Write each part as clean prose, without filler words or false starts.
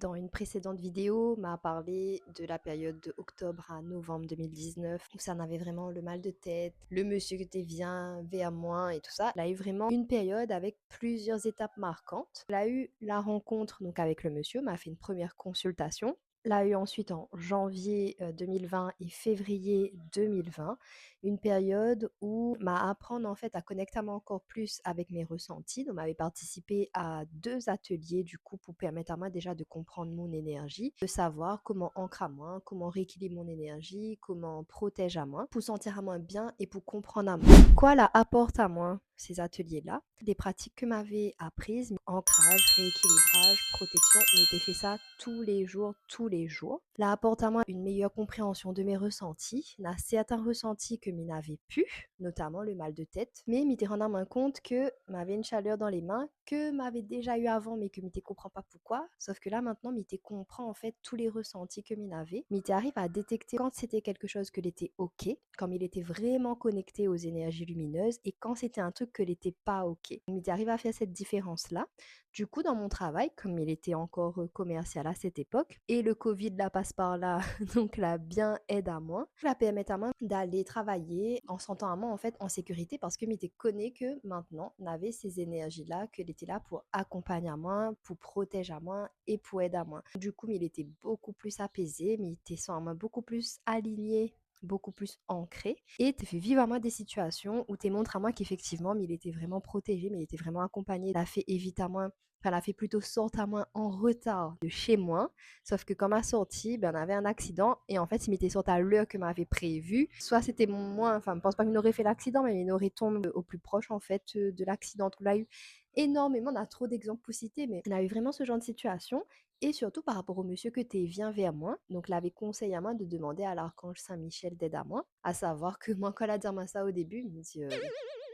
Dans une précédente vidéo, m'a parlé de la période de octobre à novembre 2019 où ça en avait vraiment le mal de tête, le monsieur qui était vient vers moi et tout ça. Elle a eu vraiment une période avec plusieurs étapes marquantes. Elle a eu la rencontre donc avec le monsieur, m'a fait une première consultation. L'a eu ensuite en janvier 2020 et février 2020, une période où m'a apprendre en fait à connecter à moi encore plus avec mes ressentis. Donc, m'avait participé à 2 ateliers du coup pour permettre à moi déjà de comprendre mon énergie, de savoir comment ancrer à moi, comment rééquilibre mon énergie, comment protège à moi, pour sentir à moi bien et pour comprendre à moi. Quoi la apporte à moi ces ateliers-là? Des pratiques que m'avait apprises, ancrage, rééquilibrage, protection, il m'était fait ça tous les jours, tous les jours. Là apporte à moi une meilleure compréhension de mes ressentis. Il y a certains ressentis que m'y n'avais plus, notamment le mal de tête, mais m'y rendre à moins compte que m'avait une chaleur dans les mains que m'avait déjà eu avant, mais que m'y comprend pas pourquoi. Sauf que là maintenant, m'y comprend en fait tous les ressentis que m'y n'avait. M'y arrive à détecter quand c'était quelque chose que l'était ok, quand il était vraiment connecté aux énergies lumineuses et quand c'était un truc que l'était pas ok. M'y arrive à faire cette différence-là. Du coup, dans mon travail, comme il était encore commercial à cette époque, et le Covid la passe par là, donc la bien aide à moi, la permet à moi d'aller travailler en sentant à moi en fait en sécurité parce que m'était connaît que maintenant n'avait ces énergies-là, qu'elle était là pour accompagner à moi, pour protéger à moi et pour aider à moi. Du coup, il était beaucoup plus apaisé, mais il était sans moi beaucoup plus aligné, beaucoup plus ancré et te fait vivre à moi des situations où tu montres à moi qu'effectivement mais il était vraiment protégé, mais il était vraiment accompagné. Il a fait évite à moi, enfin, elle a fait plutôt sortir à moi en retard de chez moi, sauf que quand m'a sorti, ben, on avait un accident et en fait il m'était sorti à l'heure que m'avait prévu. Soit c'était moi, enfin je pense pas qu'il n'aurait fait l'accident, mais il aurait tombé au plus proche en fait de l'accident. On a eu énormément, on a trop d'exemples pour citer, mais on a eu vraiment ce genre de situation et surtout par rapport au monsieur que tu viens vers moi, donc l'avait conseillé à moi de demander à l'archange Saint-Michel d'aide à moi, à savoir que moi quand elle a dit à moi ça au début, il me dit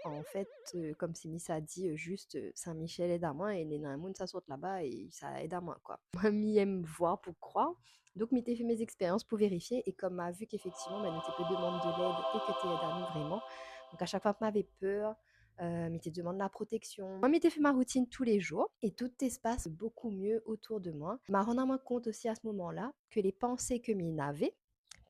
en fait, comme si Miss a dit juste Saint-Michel aide à moi et les nains ça saute là-bas et ça aide à moi quoi. Moi m'y aime voir pour croire. Donc m'y fait mes expériences pour vérifier et comme m'a vu qu'effectivement ben, tu peux demander de l'aide et que tu aides à nous vraiment. Donc à chaque fois que m'avait peur, m'était demande la protection. Moi, m'était fait ma routine tous les jours et tout se passe beaucoup mieux autour de moi. M'a rendu moi compte aussi à ce moment-là que les pensées que m'y n'avais,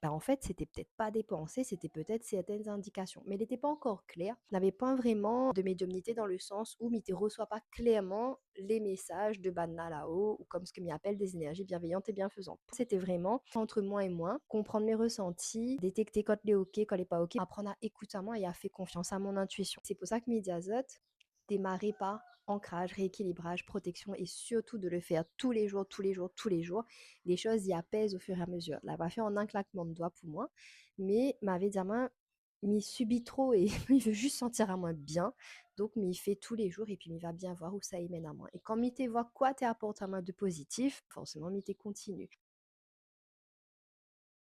bah, en fait, c'était peut-être pas des pensées, c'était peut-être certaines indications. Mais elle n'était pas encore claire. N'avait pas vraiment de médiumnité dans le sens où ne reçoit pas clairement les messages de Banna là-haut ou comme ce que m'y appelle des énergies bienveillantes et bienfaisantes. C'était vraiment entre moi et moi, comprendre mes ressentis, détecter quand les ok, quand les pas ok, apprendre à écouter à moi et à faire confiance à mon intuition. C'est pour ça que Midi Azote démarrer par ancrage, rééquilibrage, protection et surtout de le faire tous les jours, tous les jours, tous les jours. Les choses y apaisent au fur et à mesure. Là, va faire en un claquement de doigts pour moi, mais m'avait dit à moi, m'y subit trop et il veut juste sentir à moi bien. Donc, m'y fait tous les jours et puis m'y va bien voir où ça y mène à moi. Et quand m'y te voit quoi t'es apporte à moi de positif, forcément m'y te continue.